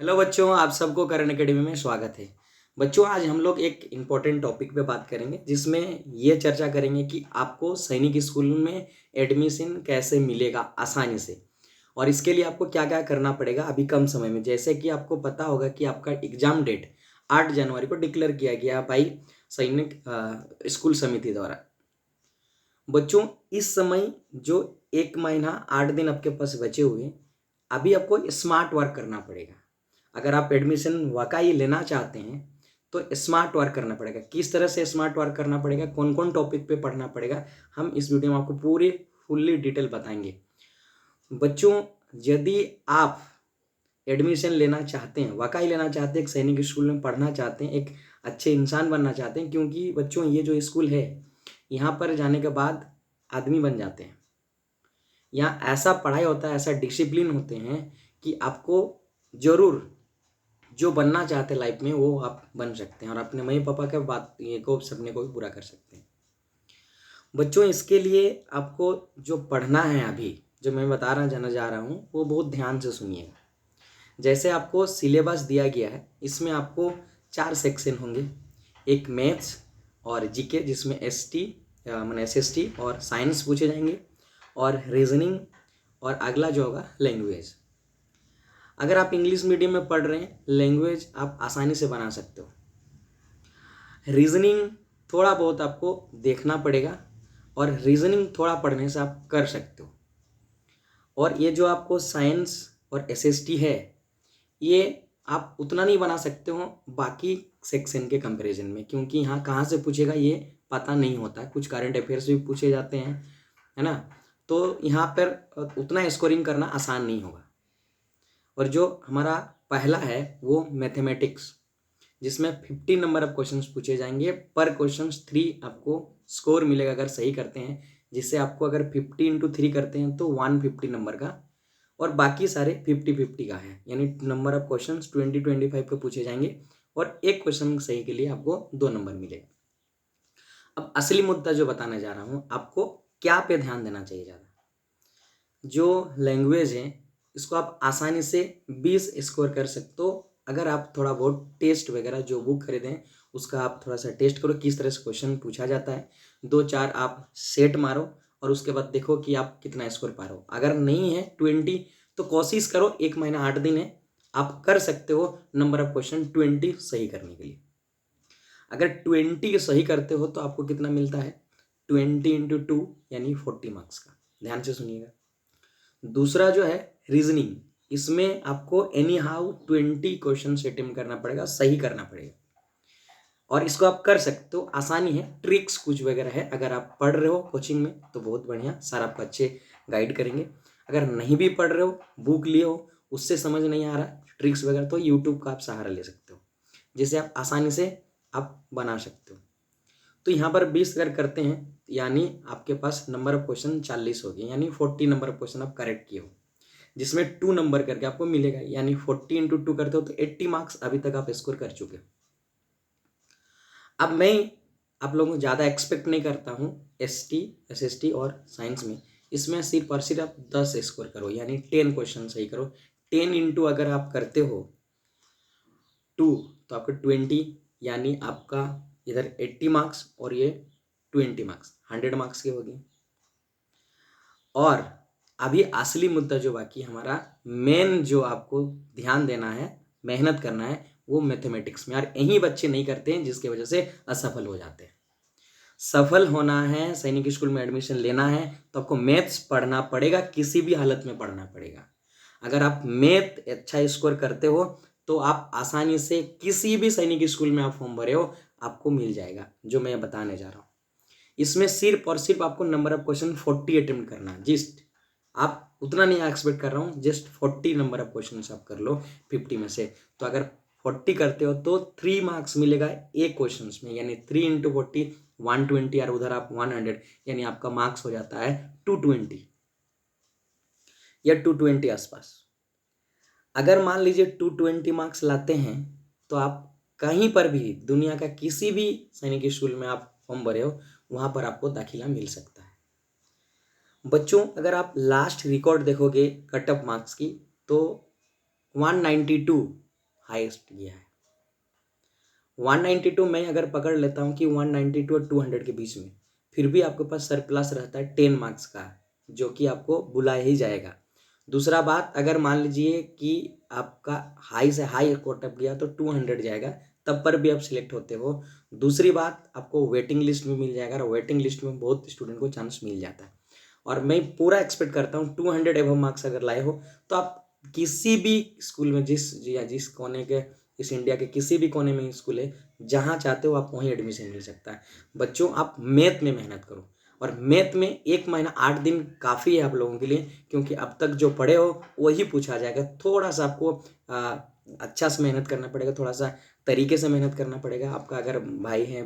Hello बच्चों, आप सबको करण एकेडमी में स्वागत है। बच्चों, आज हम लोग एक इम्पोर्टेंट टॉपिक पे बात करेंगे जिसमें ये चर्चा करेंगे कि आपको सैनिक स्कूल में एडमिशन कैसे मिलेगा आसानी से और इसके लिए आपको क्या क्या करना पड़ेगा अभी कम समय में। जैसे कि आपको पता होगा कि आपका एग्जाम डेट 8 जनवरी को डिक्लेयर किया गया भाई सैनिक स्कूल समिति द्वारा। बच्चों, इस समय जो 1 महीना 8 दिन आपके पास बचे हुए हैं, अभी आपको स्मार्ट वर्क करना पड़ेगा। अगर आप एडमिशन वाकई लेना चाहते हैं तो स्मार्ट वर्क करना पड़ेगा। किस तरह से स्मार्ट वर्क करना पड़ेगा, कौन कौन टॉपिक पे पढ़ना पड़ेगा, हम इस वीडियो में आपको पूरी फुल्ली डिटेल बताएंगे। बच्चों, यदि आप एडमिशन लेना चाहते हैं, वाकई लेना चाहते हैं, एक सैनिक स्कूल में पढ़ना चाहते हैं, एक अच्छे इंसान बनना चाहते हैं, क्योंकि बच्चों ये जो स्कूल है यहाँ पर जाने के बाद आदमी बन जाते हैं। यहाँ ऐसा पढ़ाई होता है, ऐसा डिसिप्लिन होते हैं कि आपको जरूर जो बनना चाहते हैं लाइफ में वो आप बन सकते हैं और अपने मम्मी पापा के बात ये को सपने को भी पूरा कर सकते हैं। बच्चों, इसके लिए आपको जो पढ़ना है अभी जो मैं बता रहा जाना जा रहा हूँ वो बहुत ध्यान से सुनिएगा। जैसे आपको सिलेबस दिया गया है, इसमें आपको 4 सेक्शन होंगे। एक मैथ्स और जीके जिसमें एसटी मैंने एसएसटी और साइंस पूछे जाएंगे, और रीजनिंग, और अगला जो होगा लैंग्वेज। अगर आप इंग्लिश मीडियम में पढ़ रहे हैं, लैंग्वेज आप आसानी से बना सकते हो। रीजनिंग थोड़ा बहुत आपको देखना पड़ेगा और रीजनिंग थोड़ा पढ़ने से आप कर सकते हो। और ये जो आपको साइंस और एसएसटी है, ये आप उतना नहीं बना सकते हो बाकी सेक्शन के कंपैरिजन में, क्योंकि यहाँ कहाँ से पूछेगा ये पता नहीं होता। कुछ करंट अफेयर्स भी पूछे जाते हैं, है ना। तो यहाँ पर उतना स्कोरिंग करना आसान नहीं होगा। और जो हमारा पहला है वो मैथमेटिक्स, जिसमें 50 नंबर ऑफ क्वेश्चंस पूछे जाएंगे। पर क्वेश्चन 3 आपको स्कोर मिलेगा अगर सही करते हैं, जिससे आपको अगर 50 इंटू 3 करते हैं तो 150 नंबर का, और बाकी सारे 50-50 का है, यानी नंबर ऑफ क्वेश्चन 20-25 के पूछे जाएंगे और एक क्वेश्चन सही के लिए आपको 2 नंबर मिलेगा। अब असली मुद्दा जो बताने जा रहा हूँ, आपको क्या पे ध्यान देना चाहिए ज़्यादा। जो लैंग्वेज है इसको आप आसानी से 20 स्कोर कर सकते हो अगर आप थोड़ा बहुत टेस्ट वगैरह जो बुक खरीदें उसका आप थोड़ा सा टेस्ट करो, किस तरह से क्वेश्चन पूछा जाता है। 2-4 आप सेट मारो और उसके बाद देखो कि आप कितना स्कोर पा रहे हो। अगर नहीं है 20 तो कोशिश करो, 1 महीना 8 दिन है, आप कर सकते हो नंबर ऑफ क्वेश्चन 20 सही करने के लिए। अगर 20 सही करते हो तो आपको कितना मिलता है, 20 इंटू 2 यानी 40 मार्क्स का। ध्यान से सुनिएगा। दूसरा जो है रीजनिंग, इसमें आपको एनी हाउ 20 क्वेश्चन अटेम्प्ट करना पड़ेगा, सही करना पड़ेगा, और इसको आप कर सकते हो। आसानी है, ट्रिक्स कुछ वगैरह है। अगर आप पढ़ रहे हो कोचिंग में तो बहुत बढ़िया, सर आपको अच्छे गाइड करेंगे। अगर नहीं भी पढ़ रहे हो, बुक लिए हो, उससे समझ नहीं आ रहा ट्रिक्स वगैरह, तो यूट्यूब का आप सहारा ले सकते हो, जिसे आप आसानी से आप बना सकते हो। तो यहाँ पर 20 अगर करते हैं यानी आपके पास नंबर ऑफ क्वेश्चन 40 हो गए, यानी 40 नंबर ऑफ क्वेश्चन आप करेक्ट किए हो, जिसमें 2 नंबर करके आपको मिलेगा, यानी 40 इंटू 2 करते हो तो 80 मार्क्स अभी तक आप स्कोर कर चुके हो। अब मैं आप लोगों को ज़्यादा एक्सपेक्ट नहीं करता हूँ एसटी, एसएसटी और साइंस में। इसमें सिर्फ और सिर्फ आप 10 स्कोर करो, यानी 10 क्वेश्चन सही करो। 10 इंटू अगर आप करते हो 2 तो आपका 20, यानी आपका इधर 80 मार्क्स और ये 20 मार्क्स, 100 मार्क्स के हो गए। और अभी असली मुद्दा जो बाकी हमारा मेन जो आपको ध्यान देना है, मेहनत करना है, वो मैथमेटिक्स में। और यही बच्चे नहीं करते हैं जिसकी वजह से असफल हो जाते हैं। सफल होना है, सैनिक स्कूल में एडमिशन लेना है तो आपको मैथ्स पढ़ना पड़ेगा, किसी भी हालत में पढ़ना पड़ेगा। अगर आप मैथ अच्छा स्कोर करते हो तो आप आसानी से किसी भी सैनिक स्कूल में आप फॉर्म भरे हो आपको मिल जाएगा, जो मैं बताने जा रहा हूँ। इसमें सिर्फ और सिर्फ आपको नंबर ऑफ क्वेश्चन 40 अटेम्प्ट करना है। जस्ट आप उतना नहीं एक्सपेक्ट कर रहा हूँ, जस्ट 40 नंबर ऑफ क्वेश्चन आप कर लो 50 में से। तो अगर 40 करते हो तो 3 मार्क्स मिलेगा एक क्वेश्चन में, यानी 3 इंटू 40 120, और उधर आप 100, यानी आपका मार्क्स हो जाता है 220 या 220 आसपास। अगर मान लीजिए 220 मार्क्स लाते हैं तो आप कहीं पर भी दुनिया का किसी भी सैनिक स्कूल में आप फॉर्म भरे हो वहाँ पर आपको दाखिला मिल सकता है। बच्चों, अगर आप लास्ट रिकॉर्ड देखोगे कट ऑफ मार्क्स की तो 192 हाईएस्ट गया है। 192 मैं अगर पकड़ लेता हूँ कि 192 और 200 के बीच में, फिर भी आपके पास सरप्लस रहता है 10 मार्क्स का, जो कि आपको बुलाया ही जाएगा। दूसरा बात, अगर मान लीजिए कि आपका हाई से हाई कोटअप गया तो 200 जाएगा, तब पर भी आप सिलेक्ट होते हो। दूसरी बात, आपको वेटिंग लिस्ट में मिल जाएगा, और वेटिंग लिस्ट में बहुत स्टूडेंट को चांस मिल जाता है। और मैं पूरा एक्सपेक्ट करता हूँ 200 एबव मार्क्स अगर लाए हो तो आप किसी भी स्कूल में, जिस कोने के, इस इंडिया के किसी भी कोने में स्कूल है, जहाँ चाहते हो आप वहीं एडमिशन मिल सकता है। बच्चों, आप मैथ में मेहनत करो, और मैथ में 1 महीना 8 दिन काफ़ी है आप लोगों के लिए, क्योंकि अब तक जो पढ़े हो वही पूछा जाएगा। थोड़ा सा आपको अच्छा से मेहनत करना पड़ेगा, थोड़ा सा तरीके से मेहनत करना पड़ेगा। आपका अगर भाई है